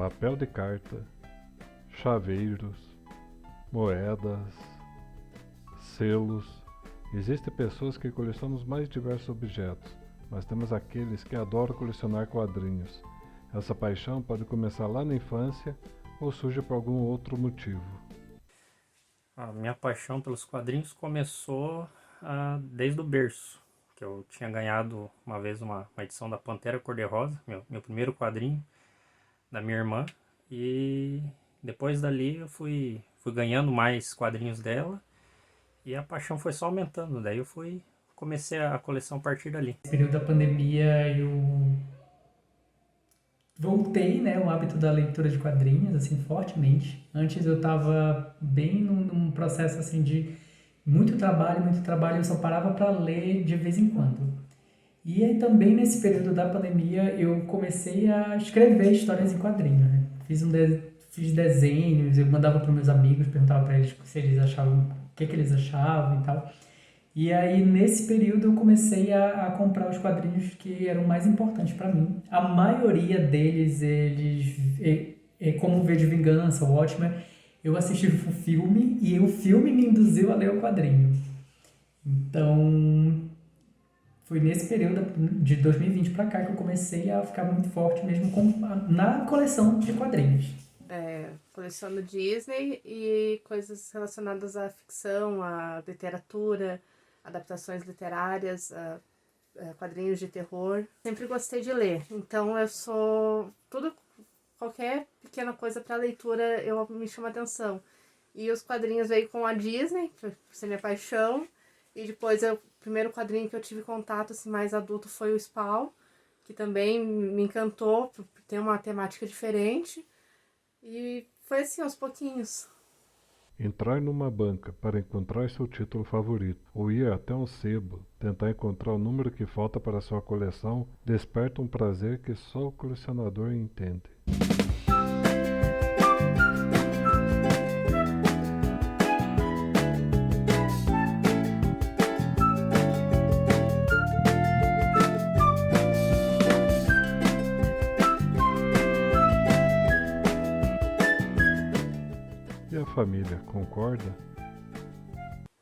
papel de carta, chaveiros, moedas, selos. Existem pessoas que colecionam os mais diversos objetos, mas temos aqueles que adoram colecionar quadrinhos. Essa paixão pode começar lá na infância ou surge por algum outro motivo. A minha paixão pelos quadrinhos começou desde o berço, que eu tinha ganhado uma vez uma edição da Pantera Cor-de-Rosa, meu primeiro quadrinho, da minha irmã, e depois dali eu fui ganhando mais quadrinhos dela e a paixão foi só aumentando. Daí comecei a coleção a partir dali. No período da pandemia eu voltei, né, o hábito da leitura de quadrinhos, assim, fortemente. Antes eu estava bem num processo, assim, de muito trabalho, eu só parava para ler de vez em quando. E aí também nesse período da pandemia eu comecei a escrever histórias em quadrinhos, né? Fiz desenhos, eu mandava para meus amigos, perguntava para eles se eles achavam, o que eles achavam e tal. E aí, nesse período, eu comecei a comprar os quadrinhos que eram mais importantes para mim. A maioria deles, como V de Vingança, o Watchmen, eu assisti o filme e o filme me induziu a ler o quadrinho. Então, foi nesse período de 2020 para cá que eu comecei a ficar muito forte mesmo na coleção de quadrinhos. Coleciono Disney e coisas relacionadas à ficção, à literatura, adaptações literárias, quadrinhos de terror. Sempre gostei de ler, então qualquer pequena coisa para leitura me chama atenção. E os quadrinhos veio com a Disney, por ser minha paixão, e depois o primeiro quadrinho que eu tive contato assim, mais adulto foi o Spawn, que também me encantou por ter uma temática diferente, e foi assim aos pouquinhos. Entrar numa banca para encontrar seu título favorito ou ir até um sebo tentar encontrar o número que falta para sua coleção desperta um prazer que só o colecionador entende. E a família concorda?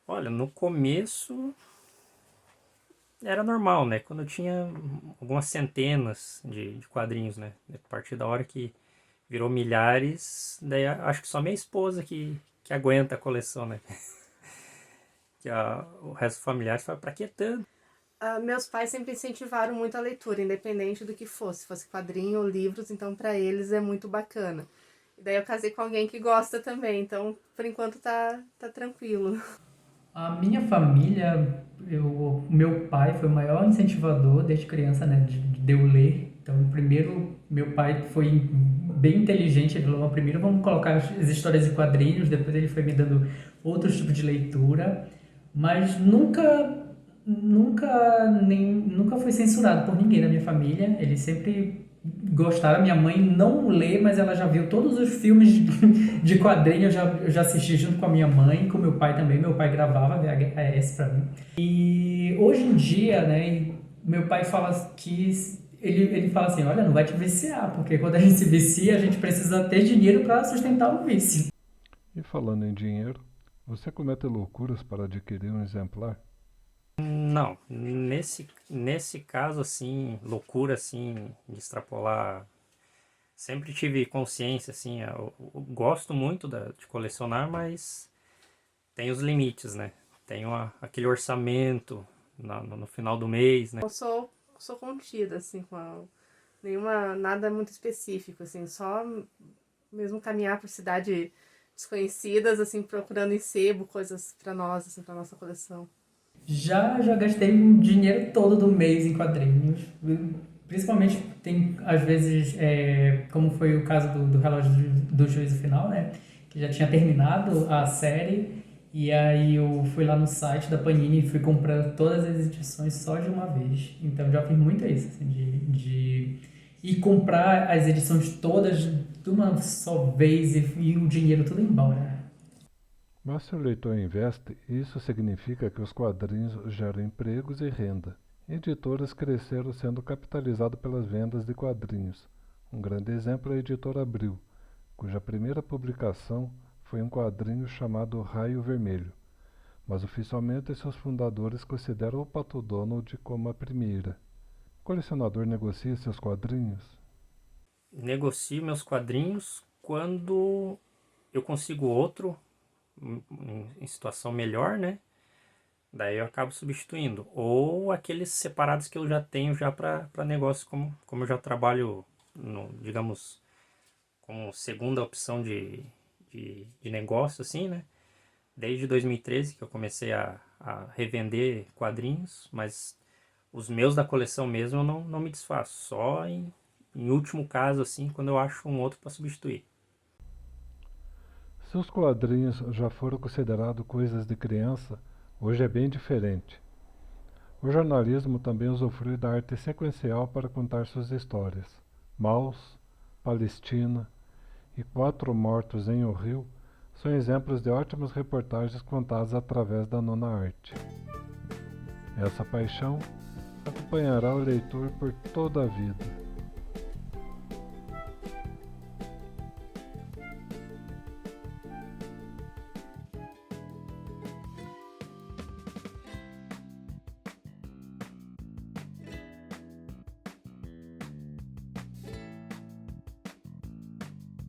Olha, no começo era normal, né? Quando eu tinha algumas centenas de quadrinhos, né? A partir da hora que virou milhares, daí acho que só minha esposa que aguenta a coleção, né? O resto familiar fala, pra que tanto? Meus pais sempre incentivaram muito a leitura, independente do que fosse. Se fosse quadrinho ou livros, então para eles é muito bacana. E daí eu casei com alguém que gosta também, então por enquanto tá tranquilo. A minha família, meu pai foi o maior incentivador desde criança, né, de eu ler. Então, primeiro, meu pai foi bem inteligente, ele falou, primeiro vamos colocar as histórias em quadrinhos, depois ele foi me dando outros tipos de leitura, mas nunca foi censurado por ninguém na minha família, eles sempre gostaram. Minha mãe não lê, mas ela já viu todos os filmes de quadrinho, eu já assisti junto com a minha mãe, com meu pai também. Meu pai gravava VHS pra mim. E hoje em dia, né, meu pai fala que ele fala assim, olha, não vai te viciar, porque quando a gente se vicia, a gente precisa ter dinheiro para sustentar o vício. E falando em dinheiro, você comete loucuras para adquirir um exemplar? Não, nesse caso, assim, loucura, assim, de extrapolar, sempre tive consciência, assim, eu gosto muito de colecionar, mas tem os limites, né? Tem aquele orçamento no final do mês, né? Eu sou contida, assim, nada muito específico, assim, só mesmo caminhar por cidades desconhecidas, assim, procurando em sebo coisas para nós, assim, para nossa coleção. Já gastei o dinheiro todo do mês em quadrinhos. Principalmente tem, às vezes, como foi o caso do Relógio do Juízo Final, né? Que já tinha terminado a série. E aí eu fui lá no site da Panini e fui comprando todas as edições só de uma vez. Então já fiz muito isso, assim, de ir comprar as edições todas de uma só vez e o dinheiro tudo embora. Mas se o leitor investe, isso significa que os quadrinhos geram empregos e renda. Editoras cresceram sendo capitalizadas pelas vendas de quadrinhos. Um grande exemplo é a editora Abril, cuja primeira publicação foi um quadrinho chamado Raio Vermelho, mas oficialmente seus fundadores consideram o Pato Donald como a primeira. O colecionador negocia seus quadrinhos? Negocio meus quadrinhos quando eu consigo outro em situação melhor, né? Daí eu acabo substituindo. Ou aqueles separados que eu já tenho já para negócio, como eu já trabalho, digamos, como segunda opção de negócio, assim, né? Desde 2013 que eu comecei a revender quadrinhos, mas os meus da coleção mesmo eu não me desfaço. Só em último caso, assim, quando eu acho um outro para substituir. Seus quadrinhos já foram considerados coisas de criança, hoje é bem diferente. O jornalismo também usufrui da arte sequencial para contar suas histórias. Maus, Palestina e Quatro Mortos em O Rio são exemplos de ótimas reportagens contadas através da nona arte. Essa paixão acompanhará o leitor por toda a vida.